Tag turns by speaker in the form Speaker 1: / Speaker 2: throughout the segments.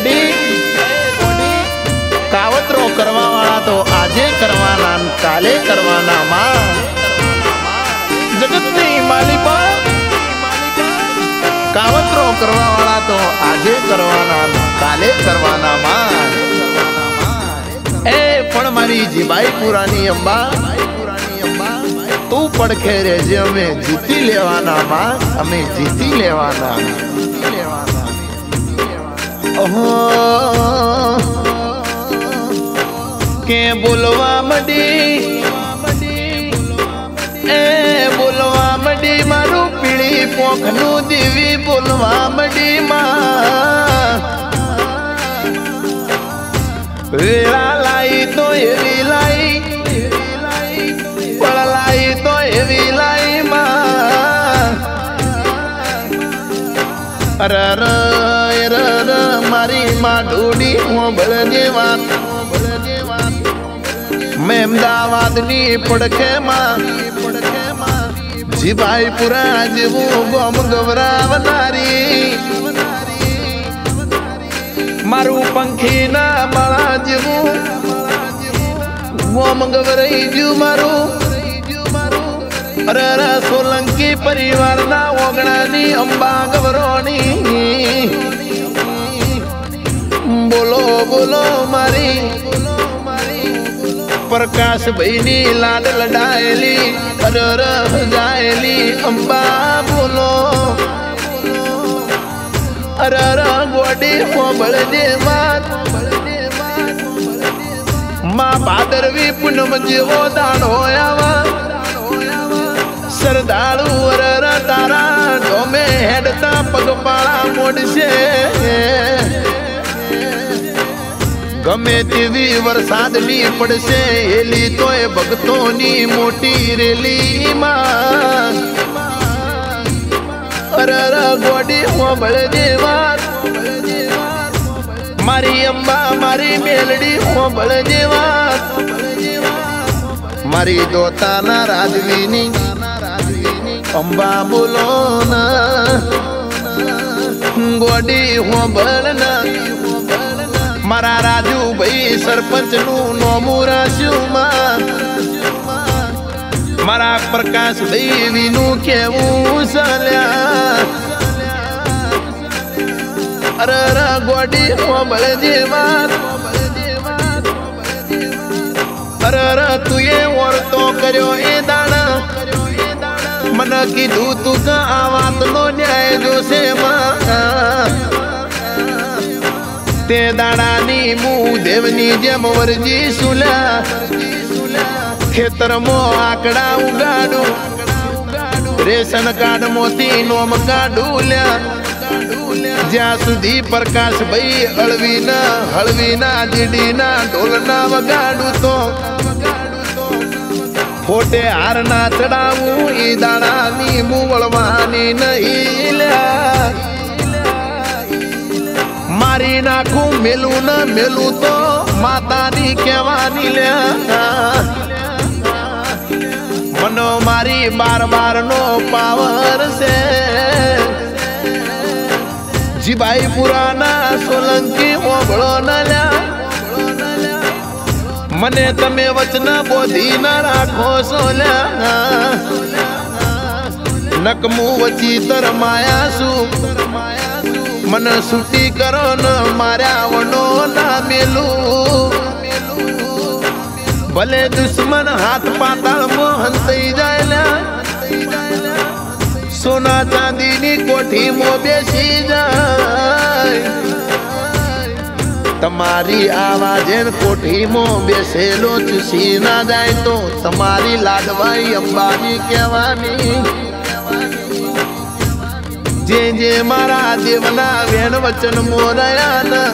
Speaker 1: ગોડી કાવતરો કરવા વાળા તો આજે કરવાના કાલે કરવાના માં જગતની માલિકા કાવતરો કરવા વાળા તો આજે કરવાના કાલે કરવાના માં એ પણ મારી જીબાઈ પુરાની અંબા તું પડખે રહેજે અમે જીતી લેવાના માં અમે જીતી લેવાના કે બોલવા મડી એ બોલવા મડી મારું પીળી પોખનું દેવી બોલવા મડી માં વેળા લાઈ તો એવી લાઈ પળ લાઈ તો એવી લાઈ માં અરર અરર મારી માં ઢોડી હોબળ જેવા મેં અમદાવાદની પડખે માં જીભાઈ પુરા જેવું ગોમ ગવરાવનારી મારું પંખી ના માળા જેવું ગોમ ગવરાઈ જ્યું મારું અરે સોલંકી પરિવારના ઓગણાની અંબા ગવરોની બોલો બોલો મારી પ્રકાશ ભાઈની લાડ લડાયેલી અરર જાયેલી અંબા બોલો અરર ગોડી હોબળ દે માં ભાદરવી પૂનમ જેવો દાડો આવા સરદાળુ અરર તારા ડોમે હેડતા પગપાળા મોડશે ગમે તેવી વરસાદની પડશે એલી તોય ભક્તોની મોટી રેલી માં અરર ગોડી હોબળ જેવા મારી અંબા મારી મેલડી હોબળ જેવા મારી દોતાના રાજવીની અંબા બોલો ના ગોડી હોબળ ના મારા રાજુ ભાઈ સરપંચ નું નોમું રાખ્યું માં મારા પ્રકાશ દેવી નું કેવું ચાલ્યા અરર ગોડી હોબળ જેવા અરર તું એ વર્તો કર્યો એ દાડા મને કીધું તું આ વાત નો ન્યાય જોશે માં તે દાડાની મું દેવની જેમ વરજી સુલ્યા ખેતરમાં આકડા ઉગાડું રેશન કાર્ડ મોથી નોમ કાઢું લ્યા જ્યાં સુધી પ્રકાશ ભાઈ હળવીના જીડીના ઢોલના વગાડું તો ફોટે હારના ચડાવું ઈ દાડાની મું વળવાની નહીં લ્યા મારી નાખું મેલું ન મેલું તો માતાની કહેવાની લ્યા મનો મારી બાર નો પાવર છે જીભાઈ પુરાના સોલંકી હોબળો ન લ્યા મને તમે વચન બોધી ન રાખો છો લ્યા નકમું વચી તર માયા શું મન છૂટી કરો ન માર્યા વનો ના મેલું ભલે દુશ્મન હાથ પાતાળ મોહન થઈ જાય સોના ચાંદીની કોઠી મો બેસી જાય તમારી આવાજે કોઠી મો બેસેલો ચૂસી ના જાય તો તમારી લાડવાઈ અંબાની કહેવાની જે જે મારા દેવના વેણ વચન મોરયા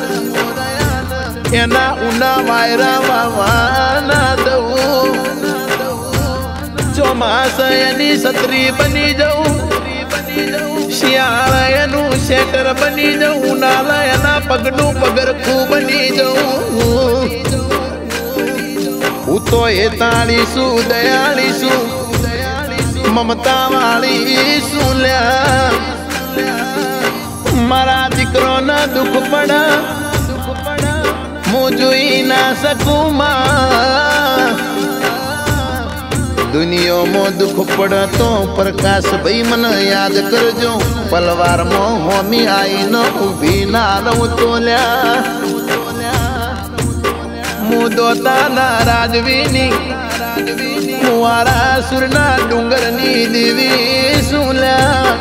Speaker 1: એના ઉના વાયરા વાવાના દઉં ચોમાસ એની છત્રી બની જવું શિયાળા એનું શેટર બની જવું ઉનાળા એના પગનું પગરખું બની જવું હું તો એ તાળીશું દયાળીશું મમતા વાળી શું લ્યા મારા દીકરો ના દુઃખ પડા હું જોઈ ના શકું માં દુનિયામાં દુઃખ પડે તો પ્રકાશ ભાઈ મને યાદ કરજો પલવારમાં હોમી આઈને ઊભી ના રહું તો લ્યા હું દોતાના રાજવીની મુવારા સુરના ડુંગરની દેવી શું લ્યા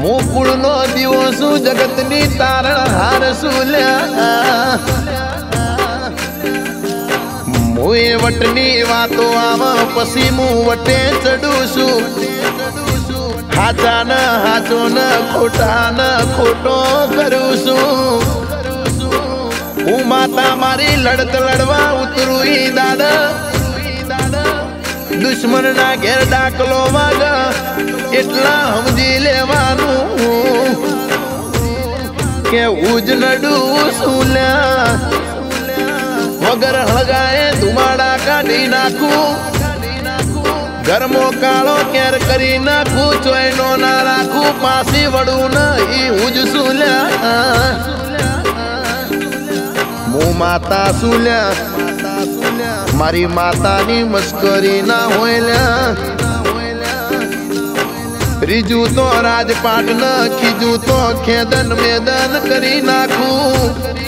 Speaker 1: હું કુળનો દીવો છું જગતની તારણ હાર શું લ્યા હું એ વટની વાતો આવ પછી હું વટે ચડું છું હાચા ન હાચો ન ખોટા ન ખોટો કરું છું હું માતા મારી લડત લડવા ઉતરું ઈ દાડા દુશ્મન ના ઘેર ડાકલો વાગ એટલા સમજી લેવાનું કે ઉજ નડું શું લ્યા વગર હળગાએ ધુમાડા કાઢી નાખું ઘરમો કાળો કેર કરી નાખું ચોયનો ના રાખું પાછી વડું નહીં ઉજ શું લ્યા હું માતા શું લ્યા મારી માતાની મસ્કરી ના હોય લ્યા ત્રીજું તો રાજપાટ ન ખીજું તો ખેદન મેદન કરી નાખું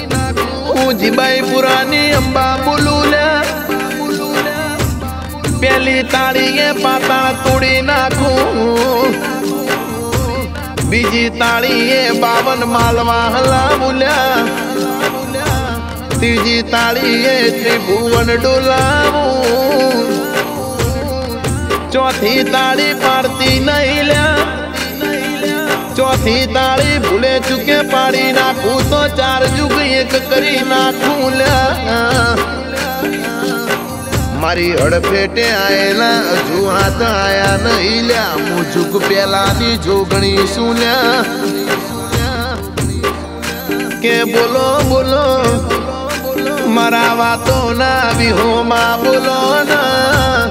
Speaker 1: હું જીબાઈ પુરાની અંબા બોલું લ્યા પેલી તાળીએ પાતાળ તોડી નાખું બીજી તાળીએ 52 માલવા હલાવું લ્યા ત્રીજી તાળીએ ત્રિભુવન ડોલાવું ચોથી તાળી પાડતી નહીં લ્યા ચોથી તાળી ભૂલે ચૂકે પાડી નાખું તો 4 જુગ એક કરી નાખું લ્યા મારી હડફેટે આયેલા હજુ હાથ આયા નહીં લ્યા હું જુગ પેલાની જોગણી શું લ્યા કે બોલો બોલો મારા વાતો ના વિહોમાં બોલો ના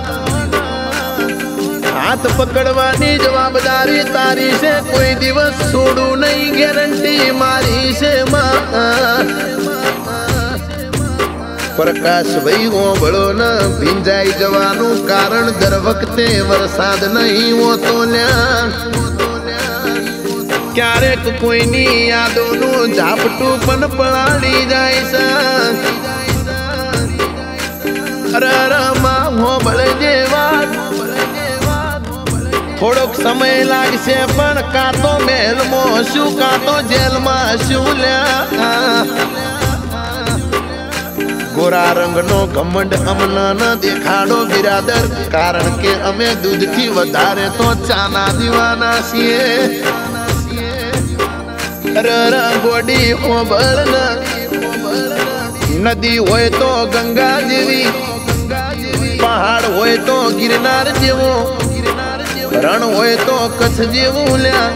Speaker 1: હાથ પકડવાની જવાબદારી તારી છે કોઈ દિવસ છોડું નહીં ગેરંટી મારી છે માં પ્રકાશ ભાઈ ઓબળો ન ભીંજાઈ જવાનું કારણ દર વખતે વરસાદ નહીં હોતો લ્યા ક્યારેક કોઈની યાદોનું ઝાપટું પણ પલાળી જાય છે અરરમાં હોબળ જેવા થોડોક સમય લાગશે પણ કાં તો મહેલમાં શું કાં તો જેલમાં શું લ્યા ગોરા રંગનો ઘમંડ અમને ન દેખાડો બિરાદર કારણ કે અમે દૂધથી વધારે તો ચાના દીવાના છીએ ગોડી હોબળ નદી હોય તો ગંગા જેવી પહાડ હોય તો ગિરનાર જેવો રણ હોય તો કચ્છ જેવું લ્યા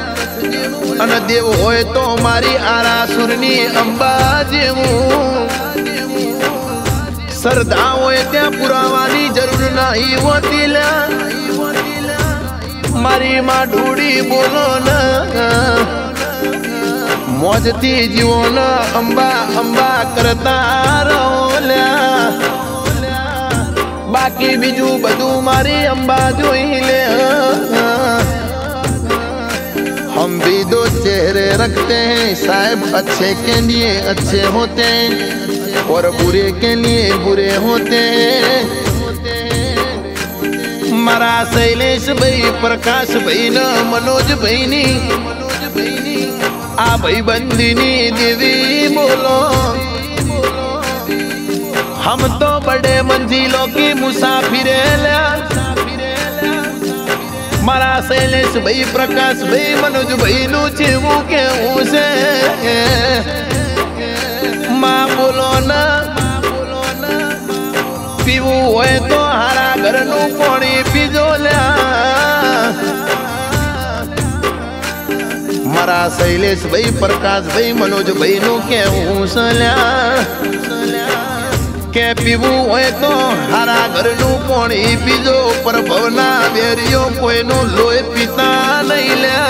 Speaker 1: અને દેવ હોય તો મારી આરાસુરની અંબા જેવું શ્રદ્ધા હોય ત્યાં પુરાવાની જરૂર નહીં હોતી લ્યા મારી માં ઢૂડી બોલો ના મોજથી જીવો ન અંબા અંબા કરતા રહો લ્યા બાકી બીજું બધું મારી અંબા જોઈ લે हम भी दो चेहरे रखते हैं साहब अच्छे के लिए अच्छे होते हैं और बुरे के लिए बुरे होते हैं मारा शैलेश भाई प्रकाश भाई न मनोज भाई नी आ भाई बंदिनी देवी बोलो हम तो बड़े मंजिलों की मुसाफिर मारा शैलेश भाई प्रकाश भाई मनोज भाई नु छेवू केवू से मां बोलो ना पीवू होय तो हारा घर नु पाणी पीजो ल्या मारा शैलेश भाई प्रकाश भाई मनोज भाई नु केवू से ल्या के पीवू होय तो हारा घर नु पाणी पीजो पर भवना बेरियो कोई नु लोय पीता नहीं ल्या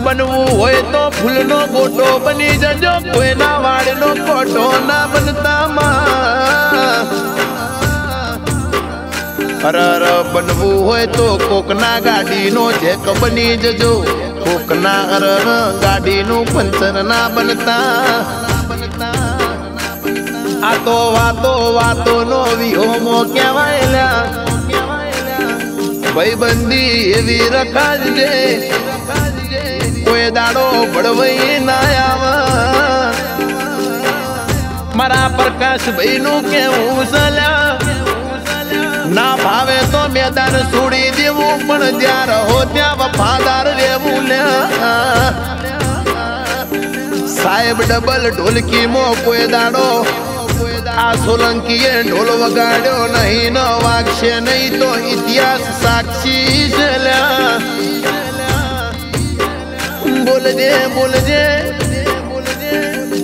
Speaker 1: बनवू होय तो ફૂલનો ગોટો બની જજો કોઈના વાળનો કોટો ના બનતા માં અરર બનવું હોય તો કોકના ગાડીનો જેક બની જજો કોકના અરર ગાડીનું પંચર ના બનતા આ તો વાતો નો વિહોમો કહેવાયેલા ભાઈબંધી એવી રખાજે કોઈ દાડો ભડવઈ ના આવા મારા પ્રકાશભાઈ નું કેવું સલ્યા ના ભાવે તો મેદાન છોડી દેવું પણ જ્યાં રહો ત્યાં વફાદાર રહેવું લ્યા સાહેબ ડબલ ઢોલકી મો કોઈ દાડો આ સોલંકીએ ઢોલ વગાડ્યો નહીં ન વાગશે નહીં તો ઇતિહાસ સાક્ષી છે લ્યા બોલજે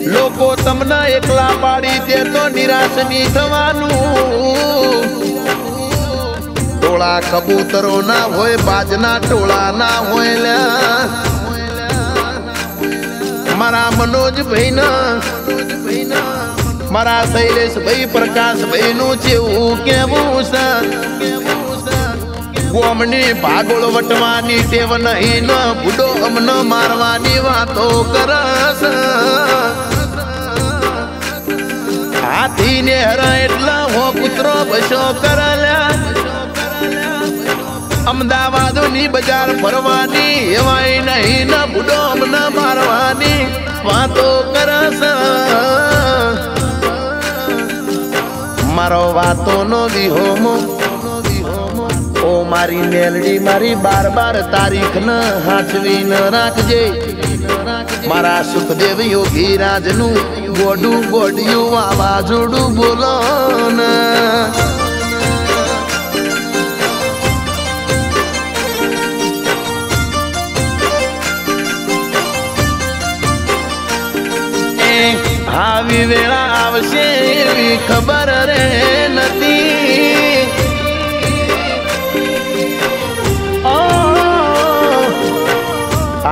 Speaker 1: લોકો તમને એકલા પાડી દે તો નિરાશ નહીં થવાનું ટોળા કબૂતરો ના હોય બાજના ટોળા ના હોય લ્યા મારા મનોજભાઈ ના મારા શૈલેષભાઈ પ્રકાશભાઈ નું જેવું કેવું છે ગોમની ભાગોળ વટવાની ટેવ નહીં ન બુડો અમને મારવાની વાતો કરસ હાથી ને હરા એટલા હો પુત્રો બસો કરલ્યા અમદાવાદ ની બજાર ફરવાની એવાય નહીં ન બુડો અમને મારવાની વાતો કરસ મારો વાતો નો વિહોમો ઓ મારી મેલડી મારી 12 તારીખ ન હાચવી ન રાખજે મારા સુખદેવ યોગી રાજ નું ગોડું ગોડિયું વાવાઝોડું બોલો ને આવી વેળા આવશે એવી ખબર રે નથી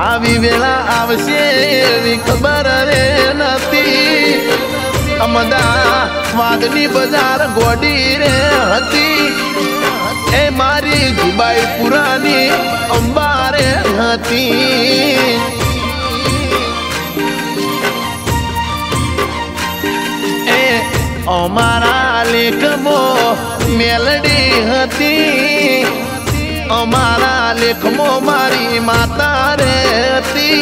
Speaker 1: આવી વેળા આવશે એવી ખબર રે નથી અમદાવાદની બજાર ગોડી રે હતી એ મારી જીબાઈ પુરાની અંબારે હતી અમારા લેખમો મેલડી હતી અમારા લેખમો મારી માતા રે હતી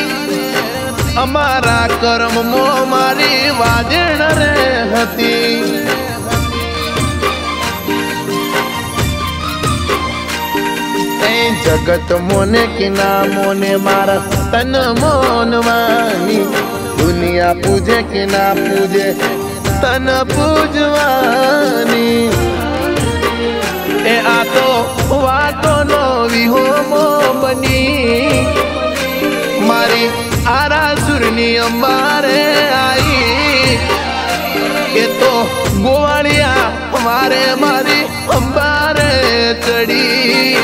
Speaker 1: અમારા કર્મમો મારી વાજણ રે હતી જગત મોને કિના મોને મારા તન મોનવાની દુનિયા પૂજે કે ના પૂજે તન પૂજવાની એ આ તો વાતો નો વિહોમો બની મારી આરાસુરની અંબારે આવી એ તો ગોવાળિયા મારે મારી અંબારે ચડી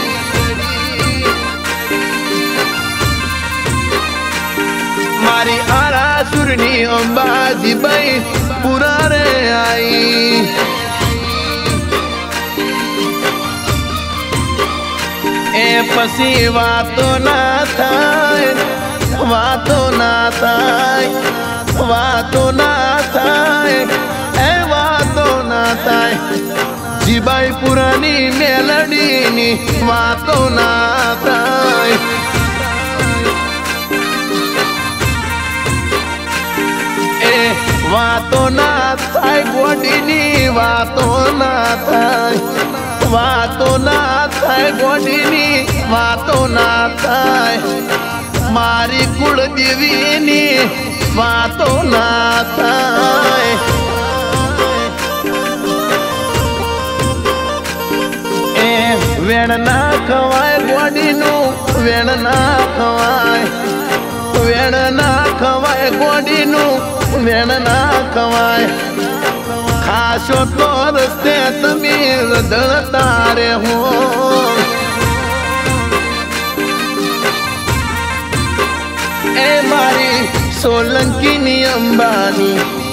Speaker 1: મારી આરાસુરની અંબાજી ભાઈ પુરારે आई ए पसी वातो ना थाय वातो ना थाय वातो ना थाय ए वातो ना थाय जीबाई पुरानी मेलडी नी वातो ना थाय वातो ना थाय गोडीनी वातो ना थाय वातो ना थाय गोडीनी वातो ना थाय मारी कुलदेवीनी वातो ना थाय ए वेण ना खवाय गोडीનું વેણ ના ખવાય વેણ ના ખવાય ગોડીનું વેણ ના ખવાય ખાશો તો રસ્તે તમે રદળતા રે હો એ મારી સોલંકીની અંબાની